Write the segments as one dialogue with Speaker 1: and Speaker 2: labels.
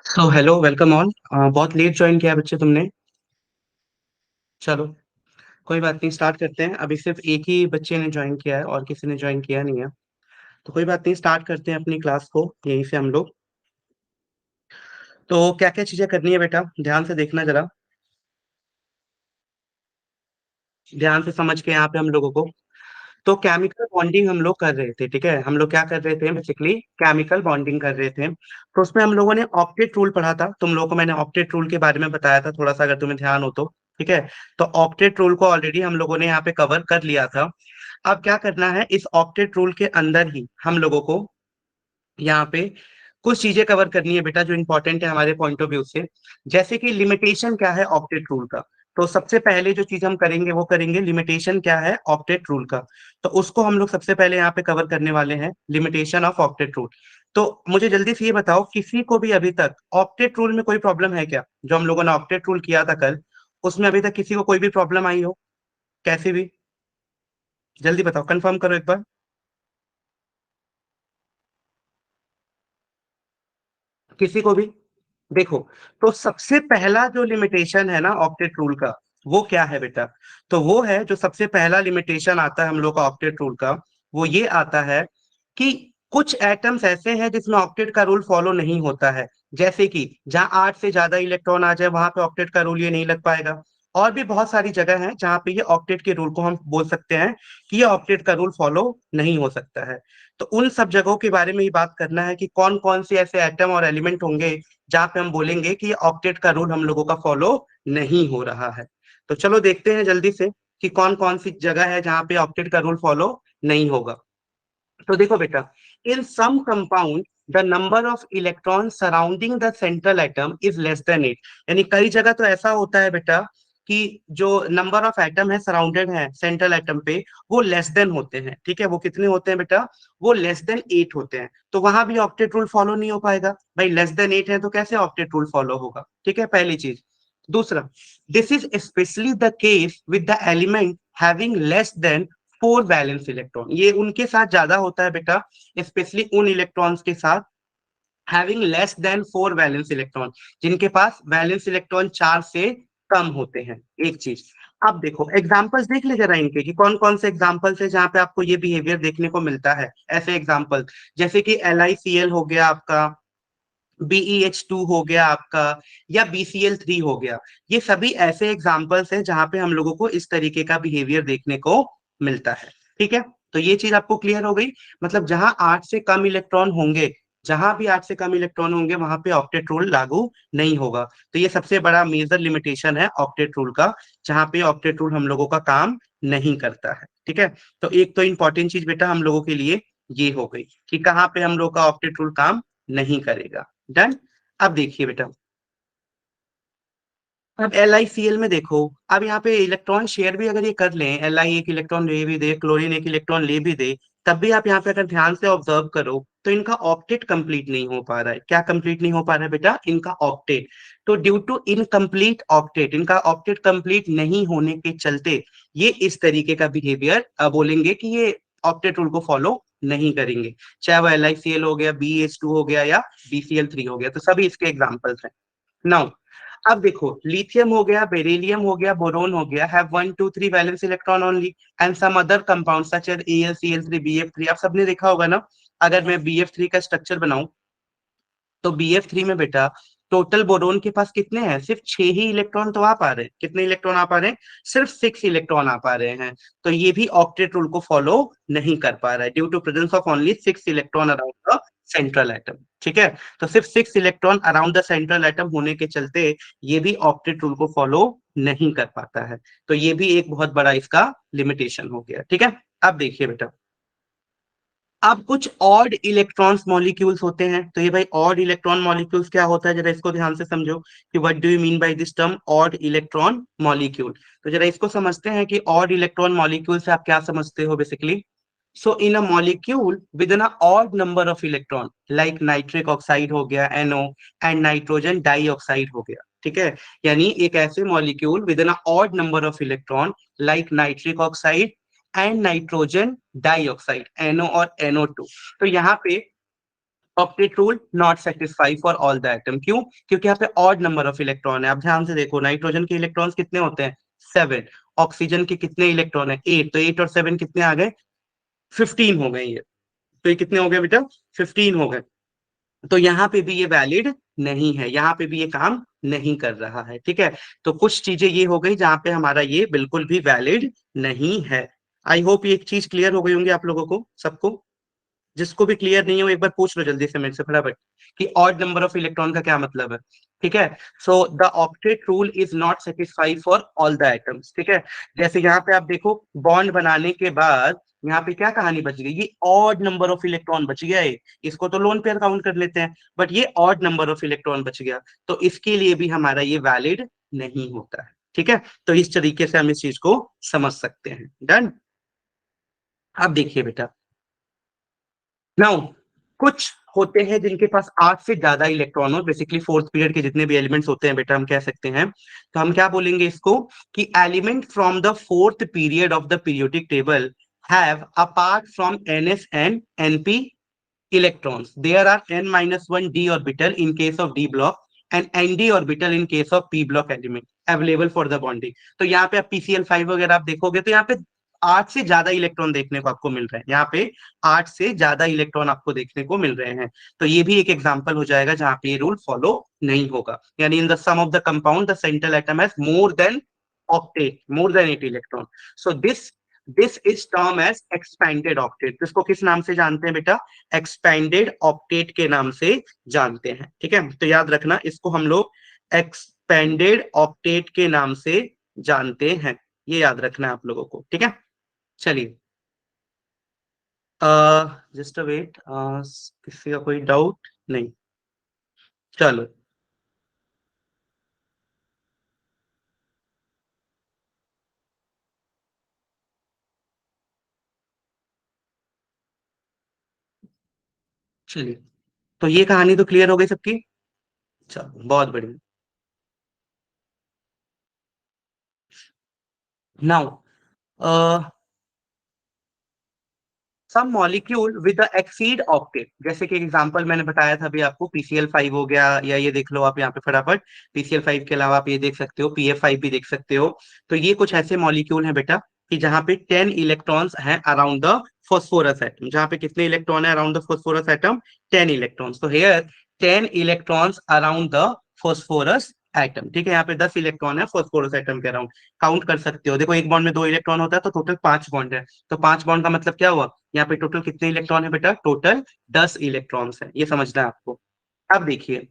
Speaker 1: So hello welcome all. बहुत late join किया बच्चे तुमने। चलो कोई बात नहीं, स्टार्ट करते हैं। अभी सिर्फ एक ही बच्चे ने ज्वाइन किया है और किसी ने ज्वाइन किया नहीं है, तो कोई बात नहीं, स्टार्ट करते हैं अपनी क्लास को यहीं से हम लोग। तो क्या क्या चीजें करनी है बेटा, ध्यान से देखना जरा, ध्यान से समझ के यहाँ पे हम लोगों को। तो केमिकल बॉन्डिंग हम लोग कर रहे थे, ठीक है। हम लोग क्या कर रहे थे, बेसिकली केमिकल बॉन्डिंग कर रहे थे। तो उसमें हम लोगों ने ऑक्टेट रूल पढ़ा था, तुम लोगों को मैंने ऑक्टेट रूल के बारे में बताया था थोड़ा सा, अगर तुम्हें ध्यान हो तो। ठीक है, तो ऑक्टेट रूल को ऑलरेडी हम लोगों ने यहाँ पे कवर कर लिया था। अब क्या करना है, इस ऑक्टेट रूल के अंदर ही हम लोगों को यहाँ पे कुछ चीजें कवर करनी है बेटा, जो इंपॉर्टेंट है हमारे पॉइंट ऑफ व्यू से। जैसे कि लिमिटेशन क्या है ऑक्टेट रूल का। तो सबसे पहले जो चीज हम करेंगे वो करेंगे लिमिटेशन क्या है ऑक्टेट रूल का। तो उसको हम लोग सबसे पहले यहाँ पे कवर करने वाले हैं, लिमिटेशन ऑफ ऑक्टेट रूल। तो मुझे जल्दी से ये बताओ, किसी को भी अभी तक ऑक्टेट रूल में कोई प्रॉब्लम है क्या? जो हम लोगों ने ऑक्टेट रूल किया था कल, उसमें अभी तक किसी को कोई भी प्रॉब्लम आई हो, कैसी भी? जल्दी बताओ, कंफर्म करो एक बार। किसी को भी? देखो, तो सबसे पहला जो लिमिटेशन है ना ऑक्टेट रूल का, वो क्या है बेटा? तो वो है, जो सबसे पहला लिमिटेशन आता है हम लोग का ऑक्टेट रूल का, वो ये आता है कि कुछ एटम्स ऐसे हैं जिसमें ऑक्टेट का रूल फॉलो नहीं होता है। जैसे कि जहां 8 से ज्यादा इलेक्ट्रॉन आ जाए, वहां पे ऑक्टेट का रूल ये नहीं लग पाएगा। और भी बहुत सारी जगह है जहां पे ये ऑक्टेट के रूल को हम बोल सकते हैं कि ये ऑक्टेट का रूल फॉलो नहीं हो सकता है। तो उन सब जगहों के बारे में ही बात करना है कि कौन कौन से ऐसे एटम और एलिमेंट होंगे जहां पे हम बोलेंगे कि ऑक्टेट का रूल हम लोगों का फॉलो नहीं हो रहा है। तो चलो देखते हैं जल्दी से कि कौन कौन सी जगह है जहां पे ऑक्टेट का रूल फॉलो नहीं होगा। तो देखो बेटा, in some compound the number of electron surrounding the central atom is less than 8। यानी कई जगह तो ऐसा होता है बेटा कि जो नंबर ऑफ एटम है सराउंडेड है सेंट्रल एटम पे, वो लेस देन होते हैं। ठीक है, वो कितने होते हैं बेटा? वो लेस देन 8 होते हैं। तो वहां भी ऑक्टेट रूल फॉलो नहीं हो पाएगा भाई, लेस देन 8 है तो कैसे ऑक्टेट रूल फॉलो होगा? ठीक है, पहली चीज। दूसरा, this is specially the case with the element having less than 4 valence electron. ये उनके साथ ज्यादा होता है बेटा, स्पेशली उन इलेक्ट्रॉन्स के साथ having less than 4 valence electron, जिनके पास वैलेंस इलेक्ट्रॉन 4 से कम होते हैं। एक चीज। अब देखो एग्जांपल्स देख ले जरा इनके, कि कौन कौन से एग्जांपल्स है जहां पे आपको ये बिहेवियर देखने को मिलता है। ऐसे एग्जांपल जैसे कि LiCl हो गया आपका, BeH2 हो गया आपका, या BCl3 हो गया। ये सभी ऐसे एग्जाम्पल्स हैं जहां पे हम लोगों को इस तरीके का बिहेवियर देखने को मिलता है। ठीक है, तो ये चीज आपको क्लियर हो गई। मतलब जहां 8 से कम इलेक्ट्रॉन होंगे, जहां भी 8 से कम इलेक्ट्रॉन होंगे, वहां पे ऑक्टेट रूल लागू नहीं होगा। तो ये सबसे बड़ा मेजर लिमिटेशन है ऑक्टेट रूल का, जहां पे ऑक्टेट रूल हम लोगों का काम नहीं करता है। ठीक है, तो एक तो इंपॉर्टेंट चीज बेटा हम लोगों के लिए ये हो गई कि कहाँ पे हम लोग का ऑक्टेट रूल काम नहीं करेगा। डन। अब देखिए बेटा, अब LiCl में देखो, अब यहाँ पे इलेक्ट्रॉन शेयर भी अगर ये कर लें, Li एक इलेक्ट्रॉन ले भी दे, क्लोरीन एक इलेक्ट्रॉन ले भी दे, तब भी आप यहाँ पे अगर ध्यान से ऑब्जर्व करो तो इनका ऑक्टेट कंप्लीट नहीं हो पा रहा है। क्या कंप्लीट नहीं हो पा रहा है बेटा? इनका ऑक्टेट। तो ड्यू टू इनकम्प्लीट ऑक्टेट, इनका ऑक्टेट कंप्लीट नहीं होने के चलते ये इस तरीके का बिहेवियर बोलेंगे कि ये ऑक्टेट रूल को फॉलो नहीं करेंगे। चाहे वो LiCl हो गया, BH2 हो गया, या BCl3 हो गया, तो सभी इसके एग्जाम्पल्स हैं। नाउ अब देखो, लिथियम हो गया, बेरिलियम हो गया, बोरोन हो गया, have 1 2 3 valence electron only, and some other compound such as AlCl3 BF3। आप सबने देखा होगा ना, अगर मैं BF3 का स्ट्रक्चर बनाऊं, तो BF3 में बेटा टोटल बोरोन के पास कितने हैं? सिर्फ 6 ही इलेक्ट्रॉन तो आ पा रहे हैं। कितने इलेक्ट्रॉन आ पा रहे हैं? सिर्फ 6 इलेक्ट्रॉन आ पा रहे हैं। तो ये भी ऑक्टेट रूल को फॉलो नहीं कर पा रहा है, due to presence of only 6 electron around the central atom. ठीक है, तो सिर्फ 6 electron around the central atom होने के चलते ये भी ऑक्टेट रूल को फॉलो नहीं कर पाता है। तो ये भी एक बहुत बड़ा इसका लिमिटेशन हो गया। ठीक है, अब देखिए बेटा, अब कुछ ऑड इलेक्ट्रॉन्स मॉलिक्यूल्स होते हैं। तो ये भाई ऑड इलेक्ट्रॉन मॉलिक्यूल्स क्या होता है, जरा इसको ध्यान से समझो कि what do you mean by this term odd electron molecule. तो जरा इसको समझते हैं कि ऑड इलेक्ट्रॉन मॉलिक्यूल से आप क्या समझते हो basically. So in a molecule with an odd number of electron, like nitric oxide हो गया NO, एंड नाइट्रोजन डाइऑक्साइड हो गया। ठीक है, यानी एक ऐसे molecule with an odd number of electron, like nitric oxide and nitrogen dioxide NO और NO2। तो यहाँ पे octet rule not satisfy for all the atom, क्यों? क्योंकि यहाँ पे ऑड नंबर ऑफ इलेक्ट्रॉन है। आप ध्यान से देखो, नाइट्रोजन के इलेक्ट्रॉन्स कितने होते हैं? 7। ऑक्सीजन के कितने इलेक्ट्रॉन है? 8। तो 8 और 7 कितने आ गए? 15 हो गए ये। तो ये कितने हो गए बेटा? 15 हो गए। तो यहाँ पे भी ये वैलिड नहीं है, यहाँ पे भी ये काम नहीं कर रहा है, ठीक है। तो कुछ चीजें ये हो गई जहां पे हमारा ये बिल्कुल भी वैलिड नहीं है। आई होप ये एक चीज क्लियर हो गई होंगी आप लोगों को सबको। जिसको भी क्लियर नहीं हो एक बार पूछ लो जल्दी से मेरे से फटाफट कि ऑड नंबर ऑफ इलेक्ट्रॉन का क्या मतलब है। ठीक है, so the octet rule is not satisfy for all the atoms. ठीक है, जैसे यहाँ पे आप देखो बॉन्ड बनाने के बाद यहाँ पे क्या कहानी बच गई? ये ऑड नंबर ऑफ इलेक्ट्रॉन बच गया है। इसको तो लोन पेयर काउंट कर लेते हैं, बट ये ऑड नंबर ऑफ इलेक्ट्रॉन बच गया, तो इसके लिए भी हमारा ये वैलिड नहीं होता है। ठीक है, तो इस तरीके से हम इस चीज को समझ सकते हैं। डन। अब देखिए बेटा, नाउ कुछ होते हैं जिनके पास 8 से ज्यादा इलेक्ट्रॉन हो, बेसिकली फोर्थ पीरियड के जितने भी एलिमेंट्स होते हैं बेटा हम कह सकते हैं, तो हम क्या बोलेंगे इसको कि element from the fourth period of the periodic table have apart from NS and NP electrons. There are n-1 d orbital in case of d block and nd orbital in case of p block element available for the bonding. तो यहाँ पे आप PCl5 वगैरह आप देखोगे तो यहाँ पे 8 से ज्यादा इलेक्ट्रॉन देखने को आपको मिल रहे हैं। यहाँ पे 8 से ज्यादा इलेक्ट्रॉन आपको देखने को मिल रहे हैं। तो ये भी एक एग्जांपल हो जाएगा जहाँ पे ये रूल फॉलो नहीं होगा। यानी in the some of the compound the central atom has more than octet, more than 8 electron. So this is term as expanded octet. इसको किस नाम से जानते हैं बेटा? एक्सपेंडेड ऑक्टेट के नाम से जानते हैं। ठीक है, तो याद रखना इसको हम लोग एक्सपेंडेड ऑक्टेट के नाम से जानते हैं, ये याद रखना है आप लोगों को। ठीक है, चलिए जस्ट वेट, किसी का कोई डाउट नहीं? चलो चलिए, तो ये कहानी तो क्लियर हो गई सबकी। चलो बहुत बढ़िया। Now some molecule with exceed octet, जैसे कि एग्जांपल मैंने बताया था अभी आपको, PCl5 हो गया, या ये देख लो आप यहाँ पे फटाफट, PCl5 के अलावा आप ये देख सकते हो, PF5 भी देख सकते हो। तो ये कुछ ऐसे मॉलिक्यूल हैं बेटा कि जहाँ पे 10 इलेक्ट्रॉन्स हैं अराउंड द फॉस्फोरस एटम। जहाँ पे कितने इलेक्ट्रॉन है around the phosphorus atom? 10 electrons. तो here 10 electrons around the phosphorus atom. ठीक है, यहाँ पे 10 इलेक्ट्रॉन है फॉस्फोरस एटम के अराउंड। काउंट कर सकते हो, देखो एक बॉन्ड में 2 इलेक्ट्रॉन होता है तो टोटल 5 बॉन्ड है। तो 5 बॉन्ड का मतलब क्या हुआ? यहाँ पे टोटल कितने इलेक्ट्रॉन है बेटा? टोटल 10 इलेक्ट्रॉन्स है, ये समझना है आपको। अब देखिए,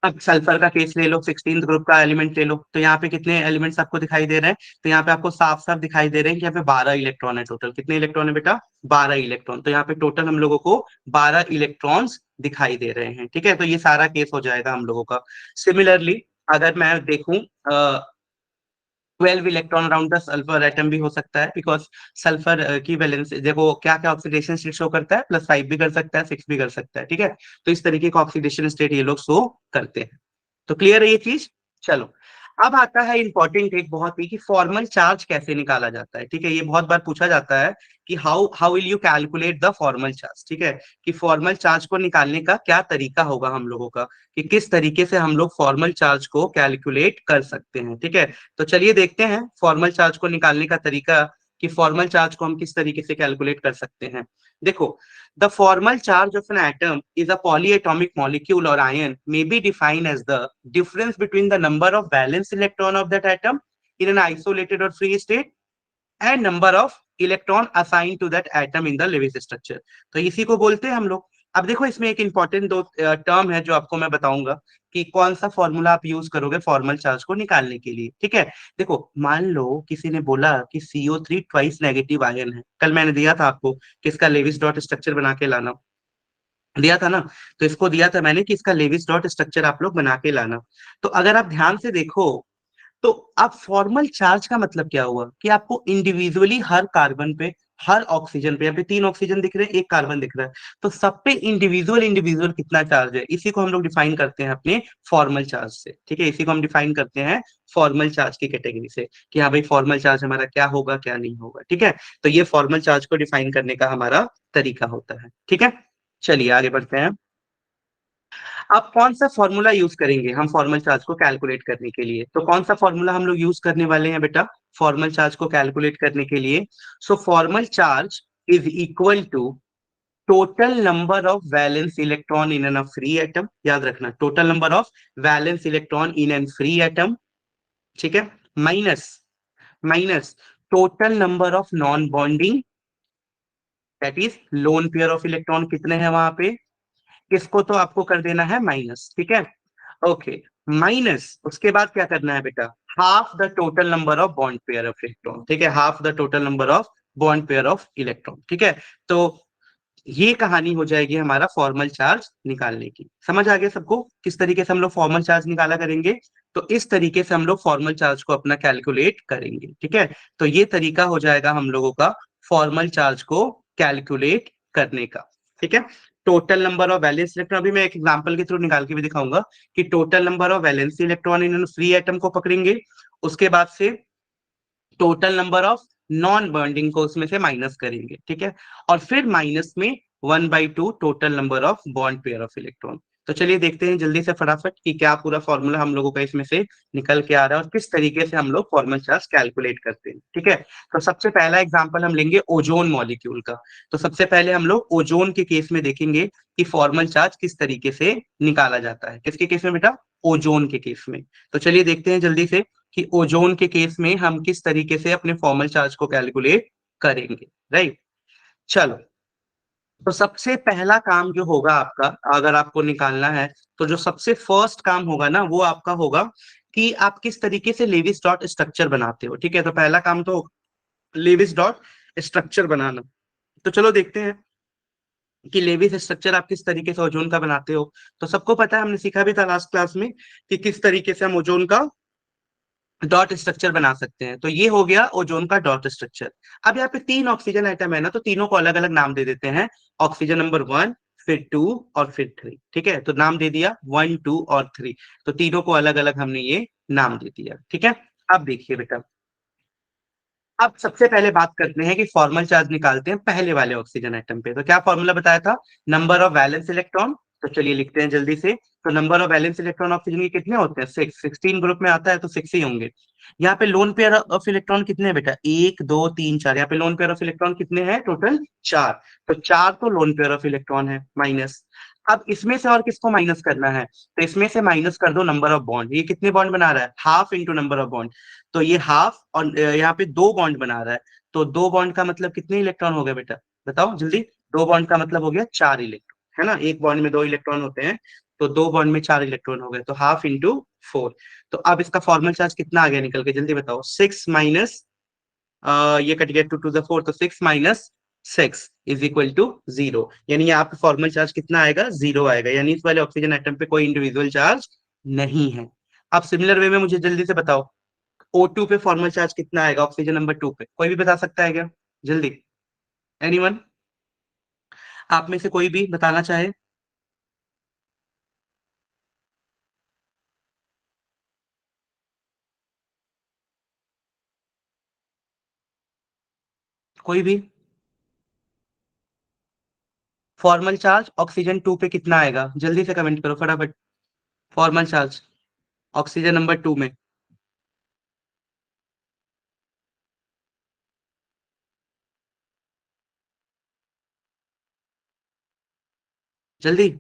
Speaker 1: अब सल्फर का केस ले लो, 16th ग्रुप का एलिमेंट ले लो, तो यहाँ पे कितने एलिमेंट्स आपको दिखाई दे रहे हैं? तो यहाँ पे आपको साफ साफ दिखाई दे रहे हैं कि यहाँ पे 12 इलेक्ट्रॉन है टोटल। कितने इलेक्ट्रॉन है बेटा? 12 इलेक्ट्रॉन। तो यहाँ पे टोटल हम लोगों को 12 इलेक्ट्रॉन्स दिखाई दे रहे हैं। ठीक है, तो ये सारा केस हो जाएगा हम लोगों का। सिमिलरली अगर मैं देखूं 12 electron around the sulphur atom भी हो सकता है, बिकॉज सल्फर की वैलेंस देखो क्या क्या ऑक्सीडेशन स्टेट शो करता है, +5 भी कर सकता है, 6 भी कर सकता है। ठीक है, तो इस तरीके का ऑक्सीडेशन स्टेट ये लोग शो करते हैं। तो क्लियर है ये चीज? चलो, अब आता है इंपॉर्टेंट एक बहुत ही, कि फॉर्मल चार्ज कैसे निकाला जाता है। ठीक है, ये बहुत बार पूछा जाता है कि how how will you calculate the formal charge. ठीक है, कि फॉर्मल चार्ज को निकालने का क्या तरीका होगा हम लोगों का, कि किस तरीके से हम लोग फॉर्मल चार्ज को कैलकुलेट कर सकते हैं। ठीक है, तो चलिए देखते हैं फॉर्मल चार्ज को निकालने का तरीका, कि फॉर्मल चार्ज को हम किस तरीके से कैलकुलेट कर सकते हैं। देखो, the formal charge of an atom is a polyatomic molecule or ion may be defined as the difference between the number of valence electron of that atom in an isolated or free state and number of electron assigned to that atom in the Lewis structure। तो इसी को बोलते हैं हम लोग। अब देखो इसमें एक इंपॉर्टेंट दो टर्म है जो आपको मैं बताऊंगा कि कौन सा फॉर्मूला आप यूज करोगे फॉर्मल चार्ज को निकालने के लिए। ठीक है, देखो मान लो किसी ने बोला कि CO3 ट्वाइस नेगेटिव आयन है, कल मैंने दिया था आपको कि इसका लेविस डॉट स्ट्रक्चर बना के लाना, दिया था ना। तो इसको दिया था मैंने कि इसका लेविस डॉट स्ट्रक्चर आप लोग बना के लाना। तो अगर आप ध्यान से देखो, तो अब फॉर्मल चार्ज का मतलब क्या हुआ कि आपको इंडिविजुअली हर कार्बन पे, हर ऑक्सीजन पे, यहाँ पे 3 ऑक्सीजन दिख रहे हैं, 1 कार्बन दिख रहा है, तो सब पे इंडिविजुअल इंडिविजुअल कितना चार्ज है, इसी को हम लोग डिफाइन करते हैं अपने फॉर्मल चार्ज से। ठीक है, इसी को हम डिफाइन करते हैं फॉर्मल चार्ज की कैटेगरी से, कि हाँ भाई फॉर्मल चार्ज हमारा क्या होगा क्या नहीं होगा। ठीक है, तो ये फॉर्मल चार्ज को डिफाइन करने का हमारा तरीका होता है। ठीक है, चलिए आगे बढ़ते हैं। अब कौन सा फॉर्मूला यूज करेंगे हम फॉर्मल चार्ज को कैलकुलेट करने के लिए? तो कौन सा फॉर्मूला हम लोग यूज करने वाले हैं बेटा फॉर्मल चार्ज को कैलकुलेट करने के लिए? So formal charge is equal to total number of valence electron in an free atom. याद रखना, total number of valence electron in an free atom, ठीक है, minus minus total number of non bonding, that is lone pair of electron कितने हैं वहां पे, इसको तो आपको कर देना है माइनस, ठीक है, ओके, माइनस उसके बाद क्या करना है बेटा, half the total number of bond pair of electron, ठीक है, half the total number of bond pair of electron, ठीक है। तो ये कहानी हो जाएगी हमारा फॉर्मल चार्ज निकालने की। समझ आ गया सबको किस तरीके से हम लोग फॉर्मल चार्ज निकाला करेंगे? तो इस तरीके से हम लोग फॉर्मल चार्ज को अपना कैलकुलेट करेंगे, ठीक है। तो ये तरीका हो जाएगा हम लोगों का फॉर्मल चार्ज को कैलकुलेट करने का, ठीक है। Total number of valence electron, अभी मैं एक एग्जांपल के थ्रू निकाल के भी दिखाऊंगा कि total number of valence electron in free atom को पकड़ेंगे, उसके बाद से total number of non bonding को उसमें से माइनस करेंगे, ठीक है, और फिर माइनस में 1/2 total number of bond pair of electron. तो चलिए देखते हैं जल्दी से फटाफट कि क्या पूरा फॉर्मूला हम लोगों का इसमें से निकल के आ रहा है और किस तरीके से हम लोग फॉर्मल चार्ज कैलकुलेट करते हैं, ठीक है। तो सबसे पहला एग्जांपल हम लेंगे ओजोन मॉलिक्यूल का। तो सबसे पहले हम लोग ओजोन के केस में देखेंगे कि फॉर्मल चार्ज किस तरीके से निकाला जाता है। किसके केस में बेटा? ओजोन के केस में। तो चलिए देखते हैं जल्दी से कि ओजोन के केस में हम किस तरीके से अपने फॉर्मल चार्ज को कैलकुलेट करेंगे, राइट। चलो, तो सबसे पहला काम जो होगा आपका, अगर आपको निकालना है, तो जो सबसे फर्स्ट काम होगा ना वो आपका होगा कि आप किस तरीके से लेविस डॉट स्ट्रक्चर बनाते हो, ठीक है। तो पहला काम तो लेविस डॉट स्ट्रक्चर बनाना। तो चलो देखते हैं कि लेविस स्ट्रक्चर आप किस तरीके से ओजोन का बनाते हो। तो सबको पता है, हमने सीखा भी था लास्ट क्लास में कि किस तरीके से हम ओजोन का डॉट स्ट्रक्चर बना सकते हैं। तो ये हो गया ओजोन का डॉट स्ट्रक्चर। अब यहाँ पे 3 ऑक्सीजन आइटम है ना, तो तीनों को अलग अलग नाम दे देते हैं। ऑक्सीजन नंबर 1, फिर 2 और फिर 3, ठीक है। तो नाम दे दिया 1, 2 और 3। तो तीनों को अलग अलग हमने ये नाम दे दिया, ठीक है। अब देखिए बेटा, अब सबसे पहले बात करते हैं कि फॉर्मल चार्ज निकालते हैं पहले वाले ऑक्सीजन एटम पे। तो क्या फॉर्मूला बताया था? Number of valence electron. तो चलिए लिखते हैं जल्दी से। तो number of valence electron oxygen के कितने होते हैं? 6। 16 ग्रुप में आता है तो 6 ही होंगे। यहाँ पे लोन पेयर ऑफ इलेक्ट्रॉन कितने हैं बेटा? 1 2 3 4। यहाँ पे लोन पेयर ऑफ इलेक्ट्रॉन कितने हैं टोटल? 4। तो 4 तो लोन पेयर ऑफ इलेक्ट्रॉन है, माइनस। अब इसमें से और किसको माइनस करना है? तो इसमें से माइनस कर दो नंबर ऑफ बॉन्ड। ये कितने बॉन्ड बना रहा है? Half into number of bond. तो ये हाफ, और यहाँ पे 2 बॉन्ड बना रहा है। तो 2 बॉन्ड का मतलब कितने इलेक्ट्रॉन हो गए बेटा? बताओ जल्दी। 2 बॉन्ड का मतलब हो गया 4 इलेक्ट्रॉन, है ना। एक बॉन्ड में 2 इलेक्ट्रॉन होते हैं, तो 2 बॉन्ड में 4 इलेक्ट्रॉन हो गए, तो हाफ इंटू 4। तो अब इसका फॉर्मल चार्ज कितना आ गया निकल के? जल्दी बताओ। 6 माइनस, ये कट गया 2 टू द 4, तो 6 माइनस 6 इज इक्वल टू 0। यानी यहाँ पे फॉर्मल चार्ज कितना आएगा? 0 आएगा। यानी इस वाले ऑक्सीजन एटम पे कोई इंडिविजुअल चार्ज नहीं है। अब सिमिलर वे में मुझे जल्दी से बताओ, O2 पे फॉर्मल चार्ज कितना आएगा ऑक्सीजन नंबर 2 पे? कोई भी बता सकता है क्या? जल्दी, एनीवन, आप में से कोई भी बताना चाहे? कोई भी? फॉर्मल चार्ज ऑक्सीजन 2 पे कितना आएगा? जल्दी से कमेंट करो फटाफट। फॉर्मल चार्ज ऑक्सीजन नंबर 2 में, जल्दी।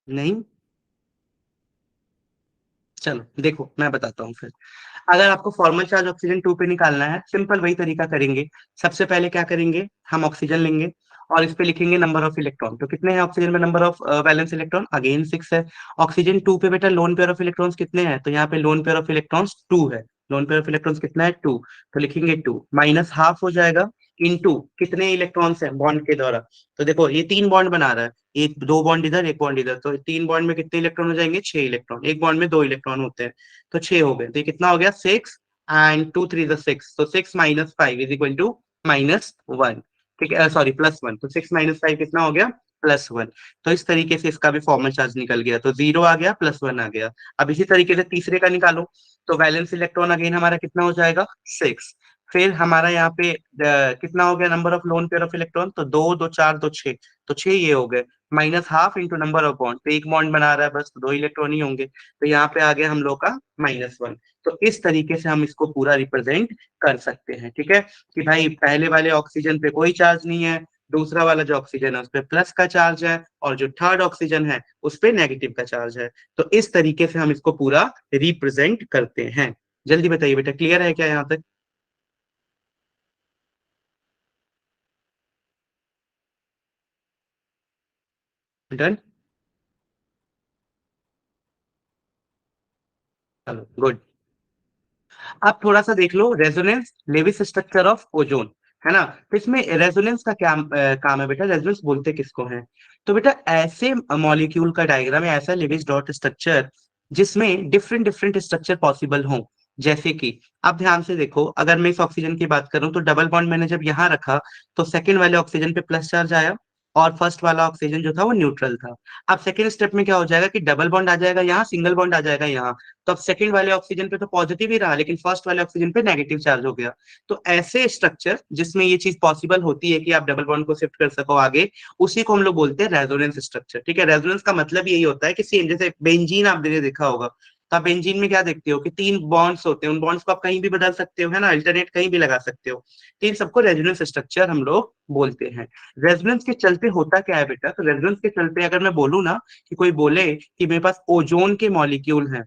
Speaker 1: नहीं? चलो देखो मैं बताता हूँ फिर। अगर आपको फॉर्मल चार्ज ऑक्सीजन 2 पे निकालना है, सिंपल वही तरीका करेंगे। सबसे पहले क्या करेंगे, हम ऑक्सीजन लेंगे और इस पे लिखेंगे नंबर ऑफ इलेक्ट्रॉन। तो कितने हैं ऑक्सीजन में number of valence electron? Again 6 है। ऑक्सीजन 2 पे बेटा लोन पेयर ऑफ इलेक्ट्रॉन्स कितने हैं? तो यहाँ पे लोन पेयर ऑफ इलेक्ट्रॉन्स 2 है। लोन पेयर ऑफ इलेक्ट्रॉन्स कितना है? 2। तो लिखेंगे 2 माइनस हाफ हो जाएगा, इनटू कितने इलेक्ट्रॉन्स हैं बॉन्ड के द्वारा। तो देखो ये तीन बॉन्ड बना रहा है, एक दो बॉन्ड इधर एक बॉन्ड इधर, तो तीन बॉन्ड में कितने इलेक्ट्रॉन हो जाएंगे, छह इलेक्ट्रॉन। एक बॉन्ड में दो इलेक्ट्रॉन होते हैं, तो छह हो गए। तो ये कितना हो गया, six, and two three the six, तो six minus five is equal to minus one. ठीक है, सॉरी प्लस वन। तो सिक्स माइनस फाइव कितना हो गया, प्लस वन। तो इस तरीके से इसका भी फॉर्मल चार्ज निकल गया, तो जीरो आ गया, प्लस वन आ गया। अब इसी तरीके से तीसरे का निकालो, तो वैलेंस इलेक्ट्रॉन अगेन हमारा कितना हो जाएगा, सिक्स। फिर हमारा यहाँ पे कितना हो गया, number of loan pair of electron, तो दो दो चार दो छह, तो छह ये हो गए। Minus half into number of bond, तो एक बॉन्ड बना रहा है बस, तो दो इलेक्ट्रॉन ही होंगे, तो यहाँ पे आ गया हम लोग का माइनस वन। तो इस तरीके से हम इसको पूरा रिप्रेजेंट कर सकते हैं। ठीक है, कि भाई पहले वाले ऑक्सीजन पे कोई चार्ज नहीं है, दूसरा वाला जो ऑक्सीजन है उस पे प्लस का चार्ज है, और जो थर्ड ऑक्सीजन है उस पे नेगेटिव का चार्ज है। तो इस तरीके से हम इसको पूरा रिप्रेजेंट करते हैं। जल्दी बताइए बेटा, क्लियर है क्या यहाँ तक? डन। चलो गुड। अब थोड़ा सा देख लो resonance Lewis structure of ozone, है ना। तो इसमें रेजोनेंस का क्या काम है बेटा, रेजोनेंस बोलते किसको है? तो बेटा ऐसे मॉलिक्यूल का डायग्राम है, ऐसा लेविस डॉट स्ट्रक्चर जिसमें डिफरेंट डिफरेंट स्ट्रक्चर पॉसिबल हो। जैसे कि आप ध्यान से देखो, अगर मैं इस ऑक्सीजन की बात करूं तो डबल बॉन्ड मैंने जब यहाँ रखा तो सेकंड वाले ऑक्सीजन पे प्लस चार्ज आया, और फर्स्ट वाला ऑक्सीजन जो था वो न्यूट्रल था। अब सेकंड स्टेप में क्या हो जाएगा कि डबल बॉन्ड आ जाएगा यहाँ, सिंगल बॉन्ड आ जाएगा यहाँ। तो अब सेकंड वाले ऑक्सीजन पे तो पॉजिटिव ही रहा, लेकिन फर्स्ट वाले ऑक्सीजन पे नेगेटिव चार्ज हो गया। तो ऐसे स्ट्रक्चर जिसमें ये चीज पॉसिबल होती है कि आप डबल बॉन्ड को शिफ्ट कर सको आगे, उसी को हम लोग बोलते हैं रेजोनेंस स्ट्रक्चर। ठीक है, रेजोनेंस का मतलब यही होता है कि सेम जैसे बेंजीन आपने देखा होगा, तो आप बेंजीन में क्या देखते हो कि तीन बॉन्ड्स होते हैं, उन बॉन्ड्स को आप कहीं भी बदल सकते हो, है ना, अल्टरनेट कहीं भी लगा सकते हो। तो इन सबको रेजोनेंस स्ट्रक्चर हम लोग बोलते हैं। रेजोनेंस के चलते होता क्या है बेटा, तो रेजोनेंस के चलते अगर मैं बोलूँ ना कि कोई बोले कि मेरे पास ओजोन के मॉलिक्यूल हैं,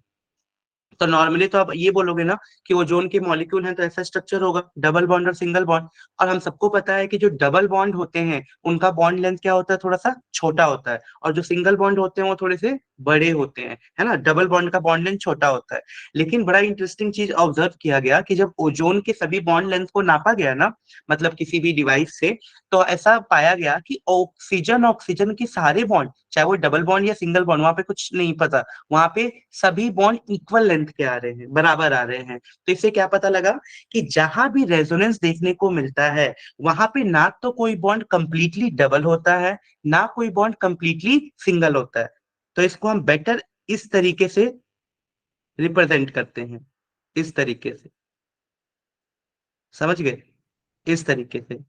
Speaker 1: तो नॉर्मली तो आप ये बोलोगे ना कि ओजोन के मॉलिक्यूल हैं तो ऐसा स्ट्रक्चर होगा, डबल बॉन्ड और सिंगल बॉन्ड। और हम सबको पता है कि जो डबल बॉन्ड होते हैं उनका बॉन्ड लेंथ क्या होता है, थोड़ा सा छोटा होता है, और जो सिंगल बॉन्ड होते हैं वो थोड़े से बड़े होते हैं, है ना। डबल बॉन्ड का बॉन्ड लेंथ छोटा होता है। लेकिन बड़ा इंटरेस्टिंग चीज ऑब्जर्व किया गया कि जब ओजोन के सभी बॉन्ड लेंथ को नापा गया ना, मतलब किसी भी डिवाइस से, तो ऐसा पाया गया कि ऑक्सीजन ऑक्सीजन के सारे बॉन्ड, चाहे वो डबल बॉन्ड या सिंगल बॉन्ड, वहां पे कुछ नहीं पता, वहां पे सभी बॉन्ड इक्वल लेंथ के आ रहे हैं, बराबर आ रहे हैं। तो इससे क्या पता लगा कि जहां भी रेजोनेंस देखने को मिलता है वहां पे ना तो कोई बॉन्ड कंप्लीटली डबल होता है, ना कोई बॉन्ड कंप्लीटली सिंगल होता है। तो इसको हम बेटर इस तरीके से रिप्रेजेंट करते हैं, इस तरीके से, समझ गए, इस तरीके से,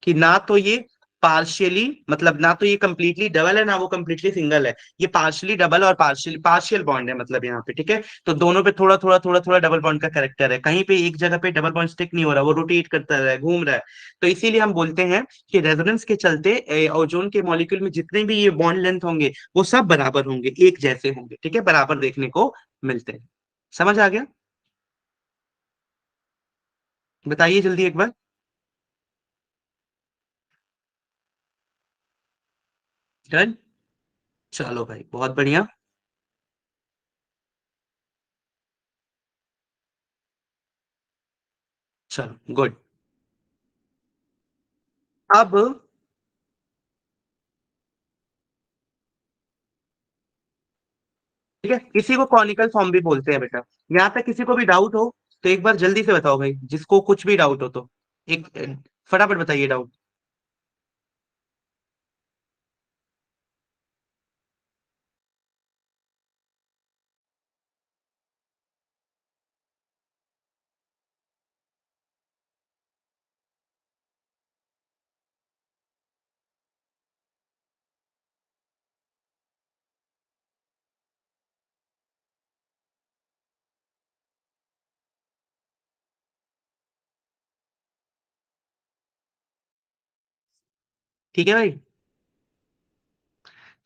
Speaker 1: कि ना तो ये पार्शियली, मतलब ना तो ये कंप्लीटली डबल है ना वो कंप्लीटली सिंगल है, ये पार्शियली डबल और पार्शियल पार्शियल बॉन्ड है, मतलब यहाँ पे। ठीक है, तो दोनों पे थोड़ा थोड़ा थोड़ा थोड़ा डबल बॉन्ड का करेक्टर है, कहीं पे एक जगह पे डबल बॉन्ड स्टिक नहीं हो रहा, वो रोटेट करता रहा है, घूम रहा है। तो इसीलिए हम बोलते हैं कि रेजोनेंस के चलते ओजोन के मॉलिक्यूल में जितने भी ये बॉन्ड लेंथ होंगे वो सब बराबर होंगे, एक जैसे होंगे। ठीक है, बराबर देखने को मिलते हैं। समझ आ गया? बताइए जल्दी एक बार। डन। चलो भाई, बहुत बढ़िया। चलो गुड। अब ठीक है, इसी को कॉनिकल फॉर्म भी बोलते हैं बेटा। यहाँ पे किसी को भी डाउट हो तो एक बार जल्दी से बताओ भाई, जिसको कुछ भी डाउट हो तो एक फटाफट बताइए डाउट। ठीक है भाई,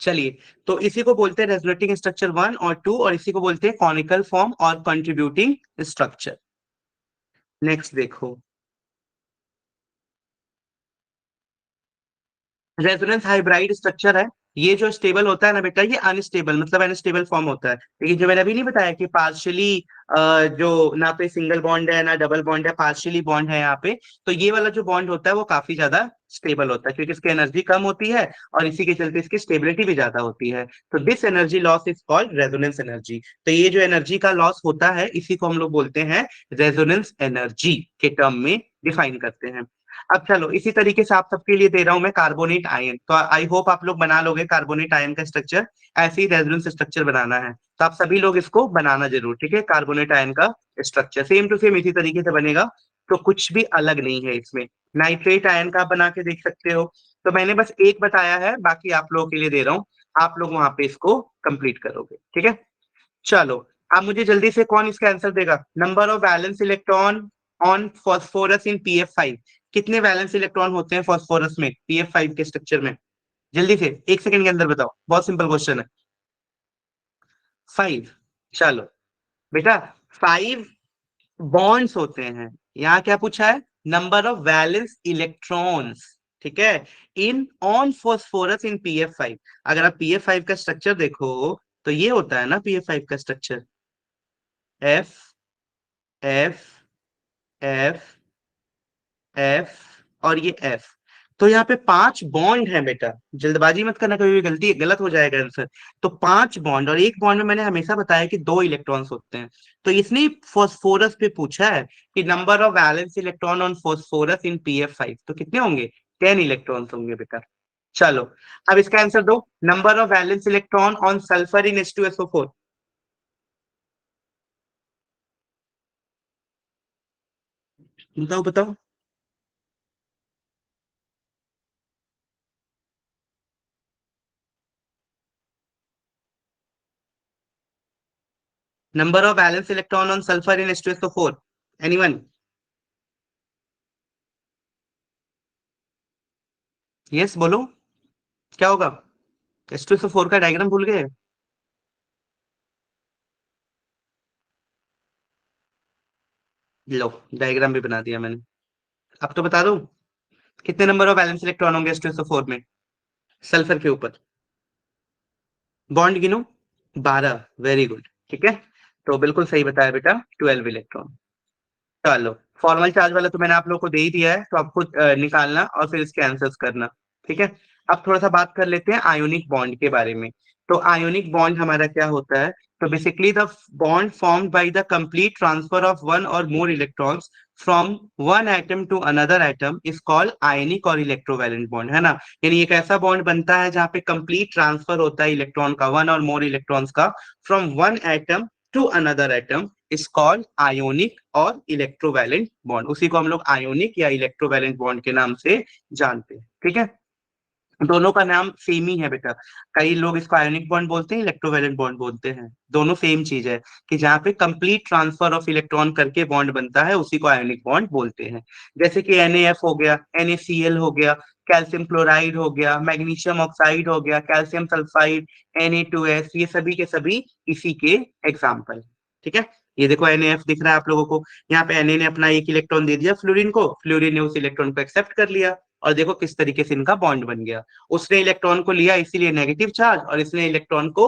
Speaker 1: चलिए। तो इसी को बोलते हैं रेजोनेटिंग स्ट्रक्चर वन और टू, और इसी को बोलते हैं कॉनिकल फॉर्म और कंट्रीब्यूटिंग स्ट्रक्चर। नेक्स्ट देखो, रेजोनेंस हाइब्राइड स्ट्रक्चर है। ये जो स्टेबल होता है ना बेटा, ये अनस्टेबल मतलब अनस्टेबल फॉर्म होता है। लेकिन जो मैंने अभी नहीं बताया कि पार्शियली जो ना तो सिंगल बॉन्ड है ना डबल बॉन्ड है, पार्शियली बॉन्ड है यहाँ पे, तो ये वाला जो बॉन्ड होता है वो काफी ज्यादा स्टेबल होता है, क्योंकि इसकी एनर्जी कम होती है और इसी के चलते इसकी स्टेबिलिटी भी ज्यादा होती है। तो this energy loss is called resonance energy. तो ये जो एनर्जी का लॉस होता है इसी को हम लोग बोलते हैं रेजोनेंस एनर्जी के टर्म में डिफाइन करते हैं। अब चलो इसी तरीके से आप सबके लिए दे रहा हूं मैं कार्बोनेट आयन, तो आई होप आप लोग बना लोगे कार्बोनेट आयन का स्ट्रक्चर। ऐसे ही रेजोनेंस स्ट्रक्चर बनाना है, तो आप सभी लोग इसको बनाना जरूर, ठीक है। कार्बोनेट आयन का स्ट्रक्चर सेम टू सेम इसी तरीके से बनेगा, तो कुछ भी अलग नहीं है इसमें। नाइट्रेट आयन का आप बना के देख सकते हो। तो मैंने बस एक बताया है, बाकी आप लोगों के लिए दे रहा हूँ, आप लोग वहां पे इसको कंप्लीट करोगे, ठीक है। चलो अब मुझे जल्दी से कौन इसका आंसर देगा, number of valence electron on phosphorus in PF five. कितने वैलेंस इलेक्ट्रॉन होते हैं फॉस्फोरस में पीएफ5 के स्ट्रक्चर में, जल्दी से 1 सेकंड के अंदर बताओ, बहुत सिंपल क्वेश्चन है। 5। चलो बेटा 5 बॉन्ड्स होते हैं, यहाँ क्या पूछा है, नंबर ऑफ वैलेंस इलेक्ट्रॉन्स, ठीक है, इन ऑन फॉस्फोरस इन पीएफ5। अगर आप पीएफ5 का स्ट्रक्चर देखो तो ये होता है ना पीएफ5 का structure, F F F F और ये एफ। तो यहाँ पे 5 बॉन्ड है बेटा, जल्दबाजी मत करना, कभी भी गलती गलत हो जाएगा आंसर। तो 5 बॉन्ड, और एक बॉन्ड में मैंने हमेशा बताया कि 2 इलेक्ट्रॉन्स होते हैं। तो इसने फॉस्फोरस पे पूछा है कि number of valence electron on phosphorus in PF five, तो कितने होंगे, 10 इलेक्ट्रॉन्स होंगे बेटा। चलो अब इसका आंसर दो, number of valence electron on sulphur in H2SO4। बताओ बताओ। Number of valence electron on sulphur in H2SO4, anyone? Yes बोलो, क्या होगा? H2SO4 का डायग्राम भूल गए? लो, डायग्राम भी बना दिया मैंने। अब तो बता दो, कितने नंबर ऑफ वैलेंस इलेक्ट्रॉन होंगे H2SO4 में सल्फर के ऊपर, बॉन्ड गिनो। 12, वेरी गुड, ठीक है। तो बिल्कुल सही बताया बेटा, 12 इलेक्ट्रॉन। चलो फॉर्मल चार्ज वाला तो मैंने आप लोग को दे ही दिया है, तो आप खुद निकालना और फिर इसके आंसर्स करना, ठीक है। अब थोड़ा सा बात कर लेते हैं आयोनिक बॉन्ड के बारे में। तो आयोनिक बॉन्ड हमारा क्या होता है, तो basically the bond formed by the complete transfer of one और more electrons from one atom to another atom is called ionic or electrovalent bond, है ना। यानी एक ऐसा बॉन्ड बनता है जहां पे कंप्लीट ट्रांसफर होता है इलेक्ट्रॉन का, वन और मोर इलेक्ट्रॉन्स का, from one atom to another atom is called ionic और इलेक्ट्रोवैलेंट बॉन्ड। उसी को हम लोग आयोनिक या इलेक्ट्रोवैलेंट बॉन्ड के नाम से जानते हैं, ठीक है। दोनों का नाम सेम ही है बेटा, कई लोग इसको आयोनिक बॉन्ड बोलते हैं, इलेक्ट्रोवैलेंट बॉन्ड बोलते हैं, दोनों सेम चीज है कि जहाँ पे कंप्लीट ट्रांसफर ऑफ इलेक्ट्रॉन करके बॉन्ड बनता है उसी को आयोनिक बॉन्ड बोलते हैं। जैसे कि NaF हो गया, NaCl हो गया, कैल्शियम क्लोराइड हो गया, मैग्नीशियम ऑक्साइड हो गया, कैल्शियम सल्फाइड, Na2S, ये सभी के सभी इसी के एग्जाम्पल, ठीक है। ये देखो NaF दिख रहा है आप लोगों को, यहाँ पे Na ने अपना एक इलेक्ट्रॉन दे दिया फ्लोरीन को, फ्लोरीन ने उस इलेक्ट्रॉन को एक्सेप्ट कर लिया, और देखो किस तरीके से इनका बॉन्ड बन गया। उसने इलेक्ट्रॉन को लिया इसीलिए नेगेटिव चार्ज, और इसने इलेक्ट्रॉन को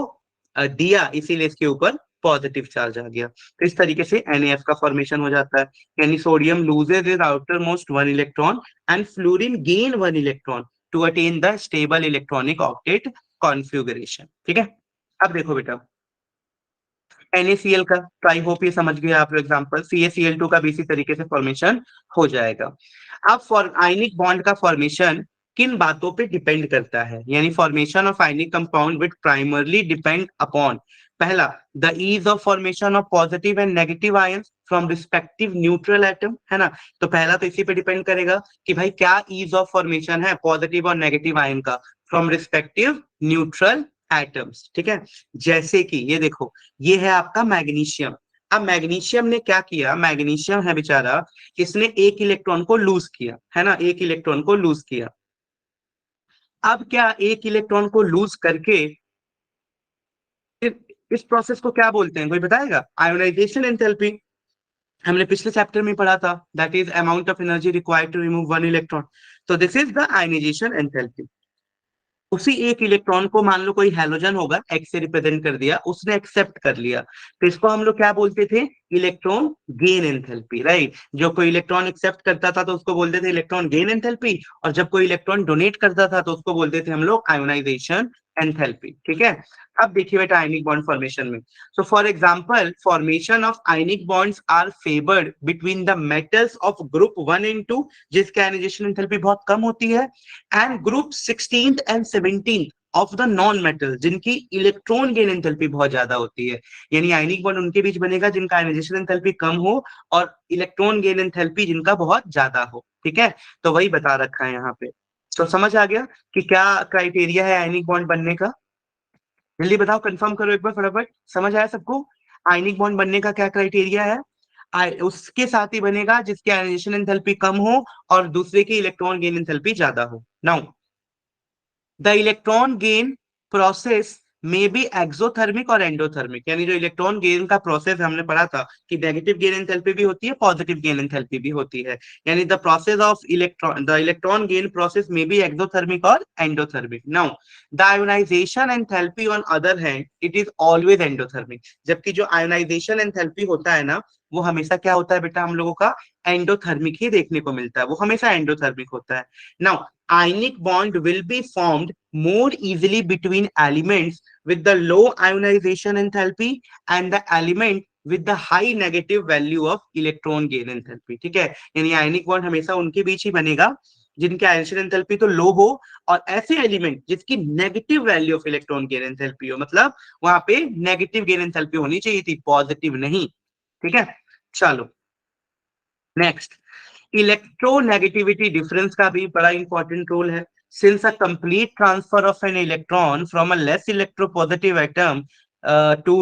Speaker 1: दिया इसीलिए इसके ऊपर पॉजिटिव चार्ज आ गया। तो इस तरीके से NaF का फॉर्मेशन हो जाता है। यानी sodium loses is outermost one electron and fluorine gain one electron to attain the stable electronic octet configuration, ठीक है। अब देखो बेटा NaCl का, तो आई होप ये समझ गए आप लोग एग्जाम्पल, CaCl2 का भी इसी तरीके से फॉर्मेशन हो जाएगा। अब फॉर आयनिक बॉन्ड का फॉर्मेशन किन बातों पे डिपेंड करता है, यानी formation of ionic compound which primarily depend upon, पहला the ease of formation of positive and negative ions from respective neutral atom, है ना। तो पहला तो इसी पे डिपेंड करेगा कि भाई क्या ईज ऑफ फॉर्मेशन है पॉजिटिव और नेगेटिव आयन का फ्रॉम रिस्पेक्टिव न्यूट्रल एटम्स, ठीक है। जैसे कि ये देखो, ये है आपका मैग्नीशियम। अब मैग्नीशियम ने क्या किया, मैग्नीशियम है बेचारा, इसने एक इलेक्ट्रॉन को लूज किया, है ना, एक इलेक्ट्रॉन को लूज किया। अब क्या एक इलेक्ट्रॉन को लूज करके इस प्रोसेस को क्या बोलते हैं, कोई बताएगा? आयोनाइजेशन एंथैल्पी, हमने पिछले चैप्टर में पढ़ा था, that is amount of energy required to remove one electron. तो this is the ionisation enthalpy. उसी एक इलेक्ट्रॉन को मान लो कोई हैलोजन होगा, एक्स से रिप्रेजेंट कर दिया, उसने एक्सेप्ट कर लिया, तो इसको हम लोग क्या बोलते थे, इलेक्ट्रॉन गेन एंथैल्पी, राइट। जो कोई इलेक्ट्रॉन एक्सेप्ट करता था तो उसको बोलते थे इलेक्ट्रॉन गेन एंथैल्पी, और जब कोई इलेक्ट्रॉन डोनेट करता था तो उसको बोलते थे हम लोग आयोनाइजेशन एंथैल्पी, ठीक है। अब देखिए बेटा आयनिक बॉन्ड फॉर्मेशन में, so for example formation of ionic bonds are favored between the metals of group 1 and 2 जिसकी आयनाइजेशन एंथैल्पी बहुत कम होती है, and group 16th and 17th of the non metal जिनकी इलेक्ट्रॉन गेन एंथैल्पी बहुत ज्यादा होती है। यानी आयनिक बॉन्ड उनके बीच बनेगा जिनका आयनाइजेशन एंथैल्पी कम हो और इलेक्ट्रॉन गेन एंथैल्पी जिनका बहुत ज्यादा हो, ठीक है। तो वही बता रखा है यहाँ पे। तो समझ आ गया कि क्या क्राइटेरिया है आयनिक बॉन्ड बनने का? जल्दी बताओ, कंफर्म करो एक बार फटाफट। समझ आया सबको? आयनिक बॉन्ड बनने का क्या क्राइटेरिया है? उसके साथ ही बनेगा जिसकी आयनाइजेशन एंथैल्पी कम हो और दूसरे की इलेक्ट्रॉन गेन एंथैल्पी ज्यादा हो। Now the electron gain process में बी एक्सोथर्मिक और एंडोथर्मिक, यानी जो इलेक्ट्रॉन गेन का प्रोसेस हमने पढ़ा था कि नेगेटिव गेन एंथैल्पी भी होती है, पॉजिटिव गेन एंथैल्पी भी होती है, यानी the process of electron gain process में बी एक्सोथर्मिक और endothermic. Now the ionisation enthalpy on other hand it is always endothermic, जबकि जो आयोनाइजेशन एंथैल्पी होता है ना वो हमेशा क्या होता है बेटा हम लोगों का एंडोथर्मिक ही देखने को मिलता है, वो हमेशा एंडोथर्मिक होता है। Now ionic bond will be formed more easily between elements with the low ionization enthalpy and the element with the high negative value of electron gain enthalpy, ठीक है। यानी आयनिक बॉन्ड हमेशा उनके बीच ही बनेगा जिनके आयनाइजेशन एंथैल्पी तो लो हो और ऐसे एलिमेंट जिसकी negative value of electron gain enthalpy हो, मतलब वहां पे नेगेटिव गेन एंथैल्पी होनी चाहिए थी, पॉजिटिव नहीं, ठीक है। चलो नेक्स्ट, इलेक्ट्रोनेगेटिविटी डिफरेंस का भी बड़ा इंपॉर्टेंट रोल है। Since a complete transfer of an electron from a less electropositive atom to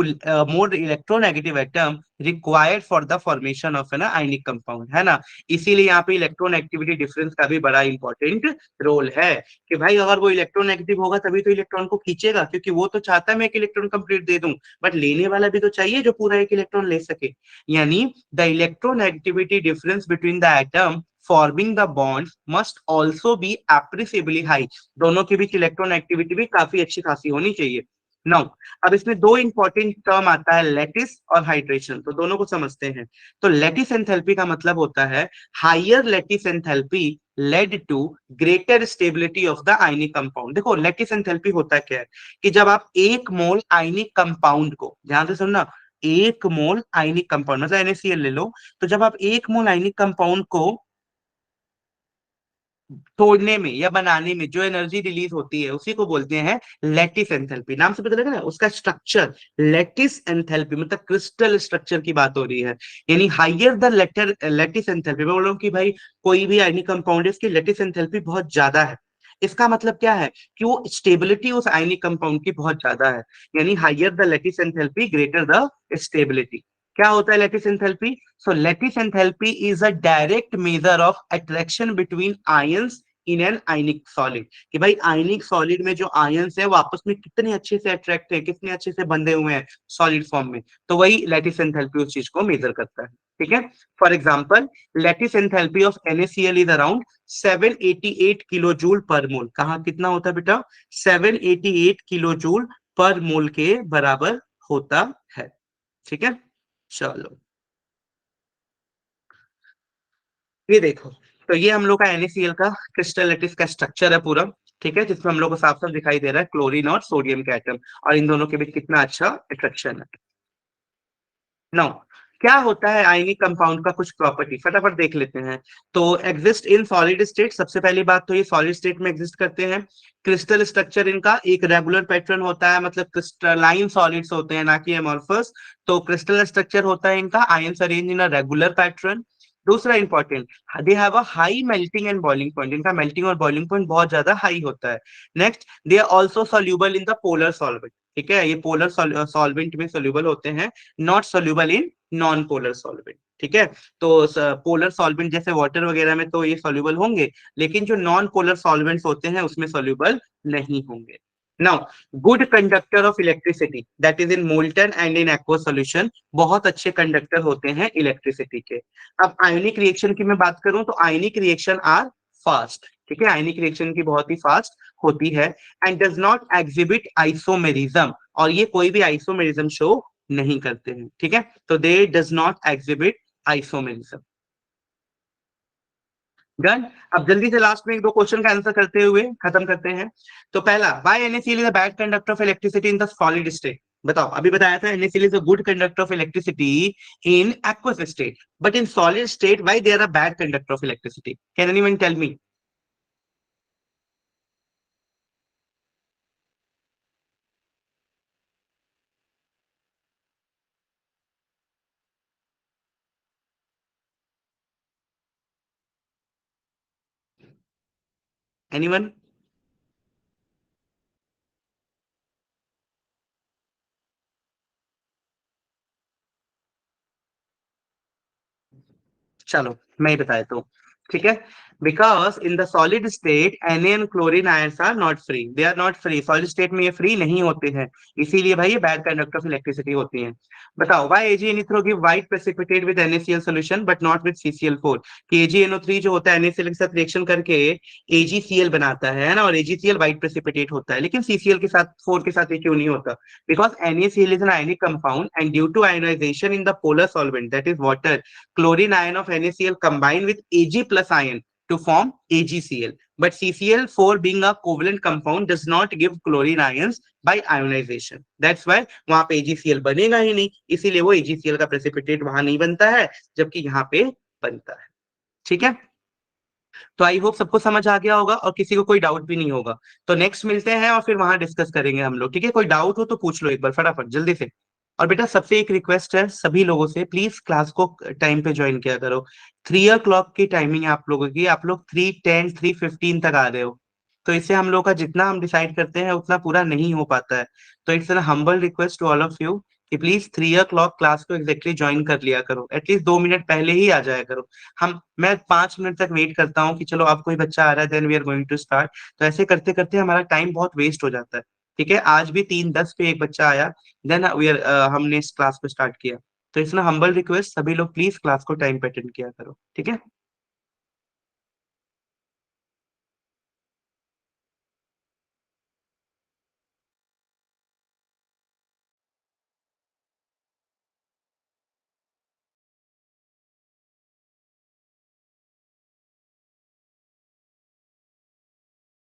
Speaker 1: more electronegative atom required for the formation of an ionic compound, है ना। इसीलिए यहाँ पे इलेक्ट्रोनेगेटिविटी डिफरेंस का भी बड़ा इंपॉर्टेंट रोल है कि भाई अगर वो इलेक्ट्रोनेगेटिव होगा तभी तो इलेक्ट्रॉन को खींचेगा, क्योंकि वो तो चाहता है मैं एक इलेक्ट्रॉन कंप्लीट दे दूं, बट लेने वाला भी तो चाहिए जो पूरा एक इलेक्ट्रॉन ले सके। यानी the electronegativity difference between the atom forming the bonds must also be appreciably high, दोनों के बीच इलेक्ट्रोनेगेटिविटी भी काफी अच्छी खासी होनी चाहिए। नाउ अब इसमें दो इंपॉर्टेंट टर्म आता है, लैटिस और हाइड्रेशन, तो दोनों को समझते हैं। तो लैटिस एंथैल्पी का मतलब होता है higher lattice enthalpy lead to greater stability of the ionic compound. देखो लैटिस एंथैल्पी होता क्या है कि जब आप एक मोल आयनिक कंपाउंड को, ध्यान से सुनना, एक मोल आयनिक कंपाउंड मतलब NaCl ले लो, तो जब आप एक मोल आयनिक कंपाउंड को तोड़ने में या बनाने में जो एनर्जी रिलीज होती है उसी को बोलते हैं लैटिस एंथैल्पी। नाम से पता लगा ना, उसका स्ट्रक्चर लैटिस एंथैल्पी, मतलब क्रिस्टल स्ट्रक्चर की बात हो रही है। यानी higher the latter lattice enthalpy, मैं बोल रहा हूँ कि भाई कोई भी आयनिक कंपाउंड है उसकी लैटिस एंथैल्पी बहुत ज्यादा है, इसका मतलब क्या है कि वो स्टेबिलिटी उस आयनिक कंपाउंड की बहुत ज्यादा है। यानी higher the lattice enthalpy greater the stability. क्या होता है lattice enthalpy? So lattice enthalpy is a direct measure of attraction between ions in an ionic solid, कि भाई आयनिक सॉलिड में जो आयंस है वो आपस में कितने अच्छे से अट्रैक्ट है, कितने अच्छे से बंधे हुए हैं सॉलिड फॉर्म में, तो वही लैटिस एंथैल्पी उस चीज को मेजर करता है, ठीक है। For example lattice enthalpy of NaCl is around 788 kilo joule per mole. कहाँ कितना होता है बेटा? 788 किलो जूल पर मोल के बराबर होता है, ठीक है। चलो ये देखो, तो ये हम लोग का NaCl का क्रिस्टल लैटिस का स्ट्रक्चर है पूरा, ठीक है, जिसमें हम लोग को साफ साफ दिखाई दे रहा है क्लोरीन और सोडियम के एटम, और इन दोनों के बीच कितना अच्छा अट्रैक्शन है। नाउ क्या होता है आयनिक कंपाउंड का कुछ प्रॉपर्टी फटाफट देख लेते हैं। तो एग्जिस्ट इन सॉलिड स्टेट, सबसे पहली बात तो ये सॉलिड स्टेट में एग्जिस्ट करते हैं। क्रिस्टल स्ट्रक्चर इनका एक रेगुलर पैटर्न होता है, मतलब क्रिस्टलाइन सॉलिड्स होते हैं ना कि एमॉर्फस। तो क्रिस्टल स्ट्रक्चर होता है इनका, ions arrange in a regular pattern. दूसरा important, they have a high melting and boiling point, इनका मेल्टिंग और बॉइलिंग पॉइंट बहुत ज्यादा हाई होता है। Next, they are also soluble in the polar solvent, ठीक है, ये पोलर सॉल्वेंट में सोल्यूबल होते हैं, not soluble in non polar solvent, ठीक है। तो पोलर सॉल्वेंट जैसे वाटर वगैरह में तो ये सोल्यूबल होंगे, लेकिन जो नॉन पोलर सॉल्वेंट्स होते हैं उसमें सोल्यूबल नहीं होंगे। Now good conductor of electricity that is in molten and in aqua solution, बहुत अच्छे कंडक्टर होते हैं इलेक्ट्रिसिटी के। अब आयनिक रिएक्शन की मैं बात करूं तो आयनिक रिएक्शन आर फास्ट, ठीक है, आयनिक रिएक्शन की बहुत ही फास्ट होती है and does not exhibit isomerism, और ये कोई भी आइसोमेरिज्म शो नहीं करते हैं, ठीक है। तो दे does not exhibit isomerism. Done. अब जल्दी से लास्ट में एक दो क्वेश्चन का आंसर करते हुए खत्म करते हैं। तो पहला, why NaCl is a bad conductor of electricity in the solid state. बताओ, अभी बताया था NaCl is a good conductor of electricity in aqueous state, but in solid state why they are a bad conductor of electricity? Can anyone tell me? Anyone? चलो मैं ही बता देता हूँ, ठीक है। Because in the solid state Na and chlorine ions are not free, they are not free, solid state में ये फ्री नहीं होते हैं, इसीलिए भाई ये बैड कंडक्टर ऑफ इलेक्ट्रिसिटी होती हैं। बताओ, why AgNO3 give white precipitate with NaCl solution but not with CCl4? कि AgNO3 जो होता है NaCl के साथ रिएक्शन करके AgCl बनाता है ना, और AgCl व्हाइट प्रेसिपिटेट होता है, लेकिन CCl के साथ, 4 के साथ ये क्यों नहीं होता? Because NaCl is an ionic compound and due to ionization in the polar solvent that is water, chlorine ion of NaCl combine with Ag plus ion to form AgCl. But CCl4 being a covalent compound does not give chlorine ions by ionization. That's why वहां पे AgCl बनेगा ही नहीं, इसीलिए वो AgCl का precipitate वहां नहीं बनता है, जबकि यहाँ पे बनता है, ठीक है। तो आई होप सबको समझ आ गया होगा और किसी को कोई डाउट भी नहीं होगा। तो नेक्स्ट मिलते हैं और फिर वहां डिस्कस करेंगे हम लोग, ठीक है। कोई डाउट हो तो पूछ लो एक बार फटाफट जल्दी से। और बेटा सबसे एक रिक्वेस्ट है सभी लोगों से, प्लीज क्लास को टाइम पे ज्वाइन किया करो। 3 o'clock की टाइमिंग है आप लोगों की, आप लोग 3:10 3:15 तक आ रहे हो, तो इससे हम लोग का जितना हम डिसाइड करते हैं उतना पूरा नहीं हो पाता है। तो it's an humble request to all of you कि प्लीज 3 o'clock क्लास को एग्जैक्टली ज्वाइन कर लिया करो, एटलीस्ट 2 मिनट पहले ही आ जाया करो। मैं 5 मिनट तक वेट करता हूँ कि चलो अब कोई बच्चा आ रहा है, then we are going to start. तो ऐसे करते करते हमारा टाइम बहुत वेस्ट हो जाता है, ठीक है। आज भी 3:10 पे एक बच्चा आया, देन वी आर हमने इस क्लास को स्टार्ट किया। तो इट्स ना हम्बल रिक्वेस्ट, सभी लोग प्लीज क्लास को टाइम पे अटेंड किया करो, ठीक है।